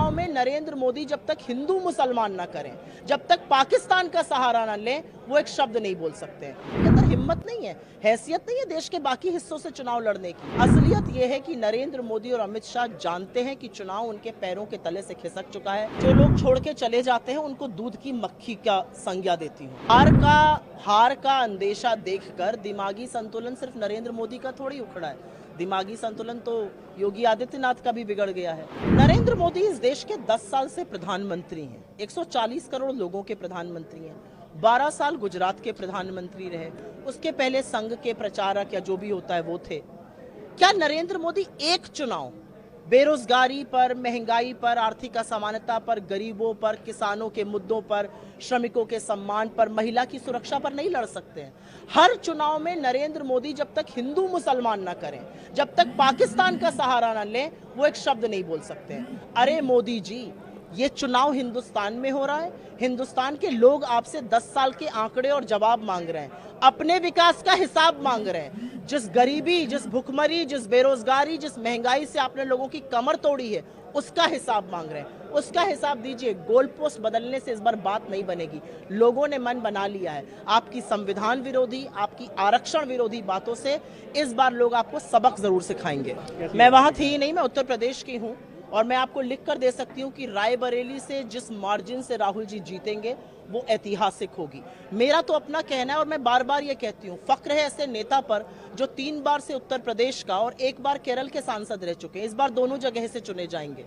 चुनाव में नरेंद्र मोदी जब तक हिंदू मुसलमान ना करें, जब तक पाकिस्तान का सहारा ना लें, वो एक शब्द नहीं बोल सकते हैं। उनके अंदर हिम्मत नहीं है, हैसियत नहीं है देश के बाकी हिस्सों से चुनाव लड़ने की। असलियत यह है कि नरेंद्र मोदी और अमित शाह जानते हैं कि चुनाव उनके पैरों के तले से खिसक चुका है। जो लोग छोड़ के चले जाते हैं उनको दूध की मक्खी का संज्ञा देती हूँ। हार का अंदेशा देखकर दिमागी संतुलन सिर्फ नरेंद्र मोदी का थोड़ी उखड़ा है, दिमागी संतुलन तो योगी आदित्यनाथ का भी बिगड़ गया है। नरेंद्र मोदी इस देश के 10 साल से प्रधानमंत्री हैं, 140 करोड़ लोगों के प्रधानमंत्री हैं, 12 साल गुजरात के प्रधानमंत्री रहे, उसके पहले संघ के प्रचारक या जो भी होता है वो थे। क्या नरेंद्र मोदी एक चुनाव बेरोजगारी पर, महंगाई पर, आर्थिक असमानता पर, गरीबों पर, किसानों के मुद्दों पर, श्रमिकों के सम्मान पर, महिला की सुरक्षा पर नहीं लड़ सकते हैं? हर चुनाव में नरेंद्र मोदी जब तक हिंदू मुसलमान ना करें, जब तक पाकिस्तान का सहारा ना लें, वो एक शब्द नहीं बोल सकते हैं। अरे मोदी जी, ये चुनाव हिंदुस्तान में हो रहा है, हिंदुस्तान के लोग आपसे 10 साल के आंकड़े और जवाब मांग रहे हैं, अपने विकास का हिसाब मांग रहे हैं। जिस गरीबी, जिस भुखमरी, जिस बेरोजगारी, जिस महंगाई से आपने लोगों की कमर तोड़ी है, उसका हिसाब मांग रहे हैं। उसका हिसाब दीजिए। गोल पोस्ट बदलने से इस बार बात नहीं बनेगी। लोगों ने मन बना लिया है। आपकी संविधान विरोधी, आपकी आरक्षण विरोधी बातों से इस बार लोग आपको सबक जरूर सिखाएंगे। मैं वहां थी ही नहीं, मैं उत्तर प्रदेश की हूँ और मैं आपको लिख कर दे सकती हूँ कि रायबरेली से जिस मार्जिन से राहुल जी जीतेंगे वो ऐतिहासिक होगी। मेरा तो अपना कहना है और मैं बार बार ये कहती हूँ, फक्र है ऐसे नेता पर जो 3 बार से उत्तर प्रदेश का और 1 बार केरल के सांसद रह चुके हैं। इस बार दोनों जगह से चुने जाएंगे।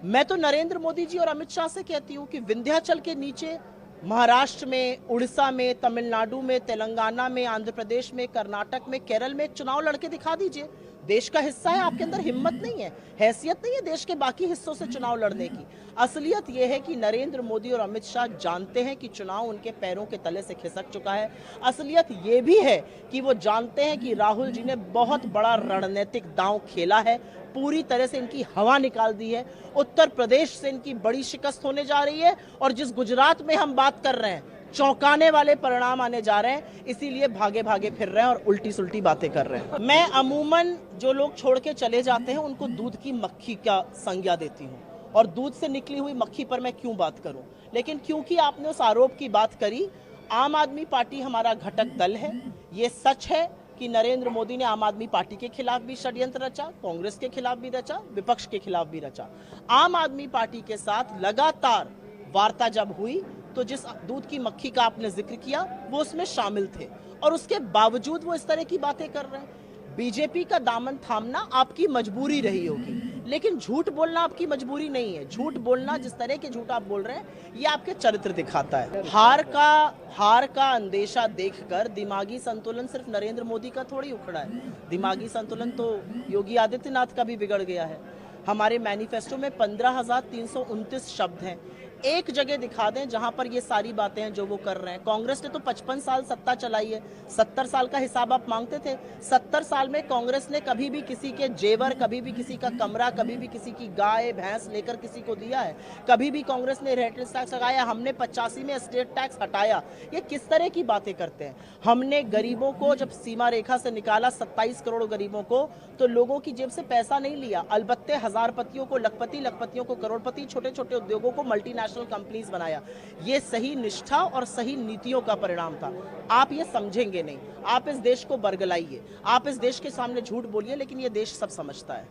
मैं तो नरेंद्र मोदी जी और अमित शाह से कहती हूँ कि विंध्याचल के नीचे महाराष्ट्र में, उड़ीसा में, तमिलनाडु में, तेलंगाना में, आंध्र प्रदेश में, कर्नाटक में, केरल में एक चुनाव लड़के दिखा दीजिए। देश का हिस्सा है, आपके अंदर हिम्मत नहीं है, हैसियत नहीं है देश के बाकी हिस्सों से चुनाव लड़ने की। असलियत यह है कि नरेंद्र मोदी और अमित शाह जानते हैं कि चुनाव उनके पैरों के तले से खिसक चुका है। असलियत यह भी है कि वो जानते हैं कि राहुल जी ने बहुत बड़ा रणनीतिक दांव खेला है, पूरी तरह से इनकी हवा निकाल दी है। उत्तर प्रदेश से इनकी बड़ी शिकस्त होने जा रही है और जिस गुजरात में हम बात कर रहे हैं, चौंकाने वाले परिणाम आने जा रहे हैं, इसीलिए भागे भागे फिर रहे हैं और उल्टी सुल्टी बातें कर रहे हैं। मैं अमूमन जो लोग छोड़ के चले जाते हैं उनको दूध की मक्खी का संज्ञा देती हूँ, और दूध से निकली हुई मक्खी पर मैं क्यों बात करूं। लेकिन क्योंकि आपने उस आरोप की बात करी, आम आदमी पार्टी हमारा घटक दल है। ये सच है कि नरेंद्र मोदी ने आम आदमी पार्टी के खिलाफ भी षड्यंत्र रचा, कांग्रेस के खिलाफ भी रचा, विपक्ष के खिलाफ भी रचा। आम आदमी पार्टी के साथ लगातार वार्ता जब हुई तो जिस दूध की मक्खी का आपने जिक्र किया वो उसमें शामिल थे, और उसके बावजूद वो इस तरह की बातें कर रहे हैं। बीजेपी का दामन थामना आपकी मजबूरी रही होगी, लेकिन झूठ बोलना आपकी मजबूरी नहीं है। झूठ बोलना, जिस तरह के झूठ आप बोल रहे हैं, ये आपके चरित्र दिखाता है। हार का अंदेशा देखकर दिमागी संतुलन सिर्फ नरेंद्र मोदी का थोड़ी उखड़ा है, दिमागी संतुलन तो योगी आदित्यनाथ का भी बिगड़ गया है। हमारे मैनिफेस्टो में 15,329 शब्द हैं। एक जगह दिखा दें जहां पर ये सारी बातें हैं जो वो कर रहे हैं। कांग्रेस ने तो 55 साल सत्ता चलाई है, 70 साल का हिसाब आप मांगते थे। 70 साल में कांग्रेस ने कभी भी किसी के जेवर, कभी भी किसी का कमरा, कभी भी किसी की गाय भैंस लेकर किसी को दिया है? कभी भी कांग्रेस ने रेटल टैक्स लगाया? हमने 85 में स्टेट टैक्स हटाया। ये किस तरह की बातें करते हैं? हमने गरीबों को जब सीमा रेखा से निकाला, 27 करोड़ गरीबों को, तो लोगों की जेब से पैसा नहीं लिया, अलबत्ते हजारपतियों को लखपति, लखपतियों को करोड़पति, छोटे छोटे उद्योगों को मल्टीनेशनल कंपनीज बनाया। ये सही निष्ठा और सही नीतियों का परिणाम था। आप ये समझेंगे नहीं। आप इस देश को बरगलाइए, आप इस देश के सामने झूठ बोलिए, लेकिन ये देश सब समझता है।